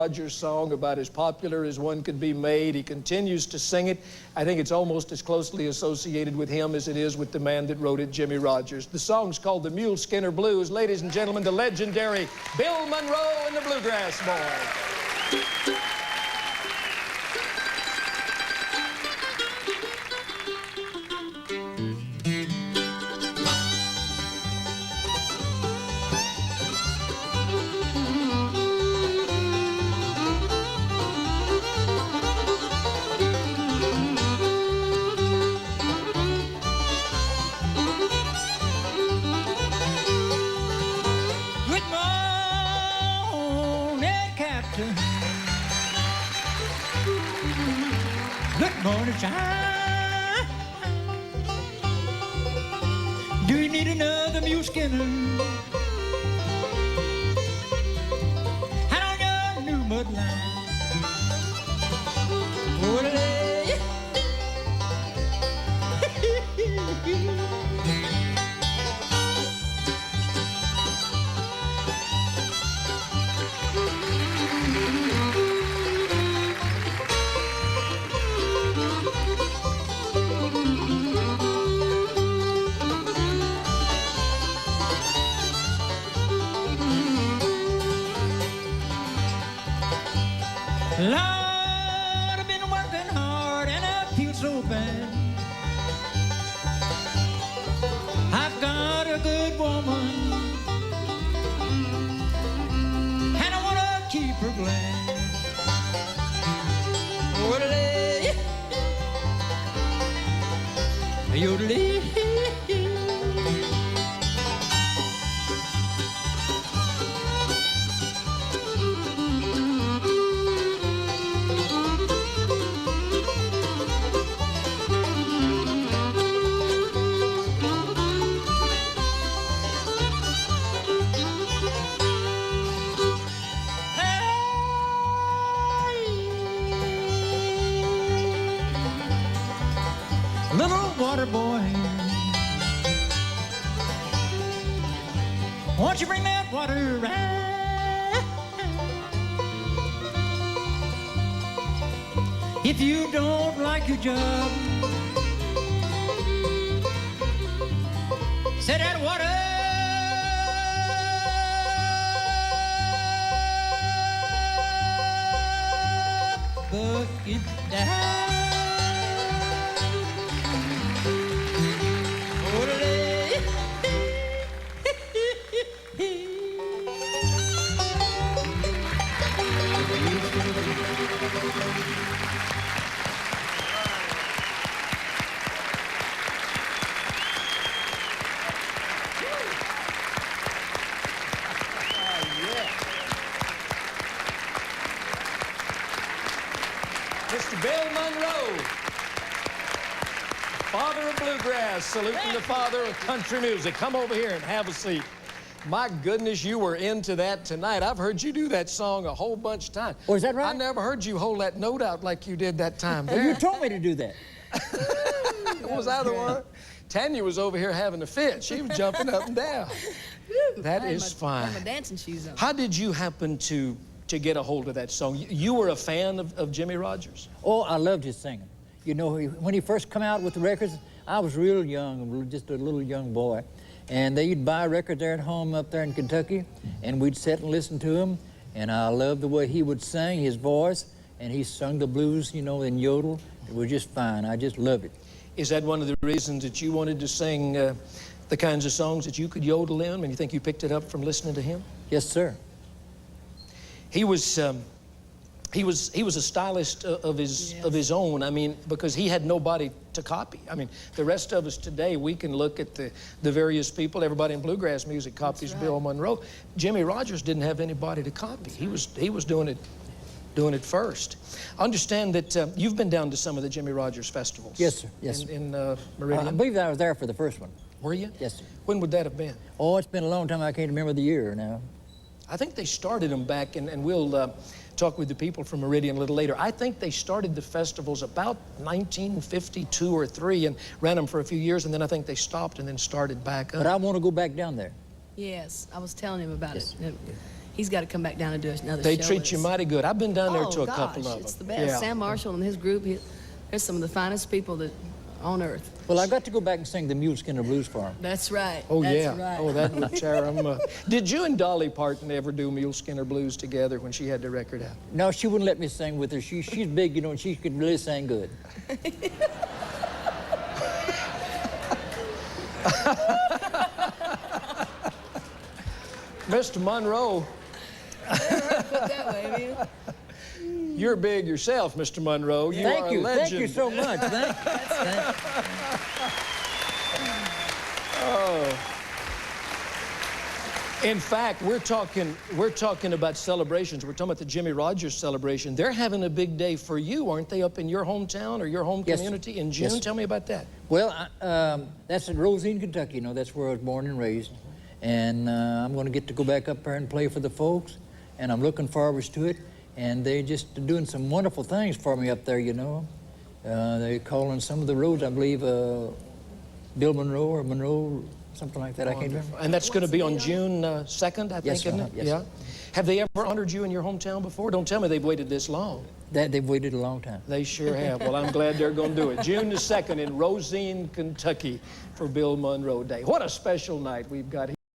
Rogers song, about as popular as one could be made. He continues to sing it. I think it's almost as closely associated with him as it is with the man that wrote it, Jimmie Rodgers. The song's called the Muleskinner Blues. Ladies and gentlemen, the legendary Bill Monroe and the Bluegrass Boys. Good morning, child. Do you need another Muleskinner? Hat on your new mud line. Lord, I've been working hard and I feel so bad. I've got a good woman and I want to keep her glad. Yodelee, yodelee. Little water boy, won't you bring that water around? If you don't like your job, say that water bucket down. Mr. Bill Monroe, father of bluegrass, saluting the father of country music. Come over here and have a seat. My goodness, you were into that tonight. I've heard you do that song a whole bunch of times. Oh, is that right? I never heard you hold that note out like you did that time there. You told me to do that. Was I the one? Tanya was over here having a fit. She was jumping up and down. That is fine. I have my dancing shoes on. How did you happen to get a hold of that song? You were a fan of Jimmie Rodgers? Oh, I loved his singing. You know, when he first come out with the records, I was real young, just a little young boy. And they'd buy a record there at home up there in Kentucky, and we'd sit and listen to him. And I loved the way he would sing, his voice, and he sung the blues, you know, in yodel. It was just fine. I just loved it. Is that one of the reasons that you wanted to sing the kinds of songs that you could yodel in, and you think you picked it up from listening to him? Yes, sir. He was a stylist of his own. I mean, because he had nobody to copy. I mean, the rest of us today, we can look at the various people. Everybody in bluegrass music copies Bill Monroe. Jimmie Rodgers didn't have anybody to copy. He was doing it first. I understand that you've been down to some of the Jimmie Rodgers festivals. Yes, sir. Yes, sir. In Meridian. I believe that I was there for the first one. Were you? Yes, sir. When would that have been? Oh, it's been a long time. I can't remember the year now. I think they started them back, and we'll talk with the people from Meridian a little later. I think they started the festivals about 1952 or 3 and ran them for a few years, and then I think they stopped and then started back up. But I want to go back down there. Yes, I was telling him about it. he's got to come back down and do another They show. treat with you us. mighty good. I've been down there Oh, to a gosh, couple of them. it's the best. Yeah. Sam Marshall and his group, they're some of the finest people that on earth. Well, I got to go back and sing the Muleskinner Blues for him. That's right. Oh, That's yeah. Right. Oh, that would tear 'em up. Did you and Dolly Parton ever do Muleskinner Blues together when she had the record out? No, she wouldn't let me sing with her. She's big, you know, and she could really sing good. Mr. Monroe, Put that way, man. you're big yourself, Mr. Monroe. You are a legend. Thank you so much. Thank In fact, we're talking about celebrations. We're talking about the Jimmy Rogers celebration. They're having a big day for you, aren't they, up in your hometown or your home Yes. community in June? Yes. Tell me about that. Well, that's in Rosine, Kentucky. You know, that's where I was born and raised. And I'm going to get to go back up there and play for the folks. And I'm looking forward to it. And they're just doing some wonderful things for me up there, you know. They're calling some of the roads, I believe, Bill Monroe or Monroe, something like that. I can't remember. And that's going to be on June 2nd, I think, Yes, isn't it? yes. Yeah. Have they ever honored you in your hometown before? Don't tell me they've waited this long. They've waited a long time. They sure have. Well, I'm glad they're going to do it. June the 2nd in Rosine, Kentucky for Bill Monroe Day. What a special night we've got here.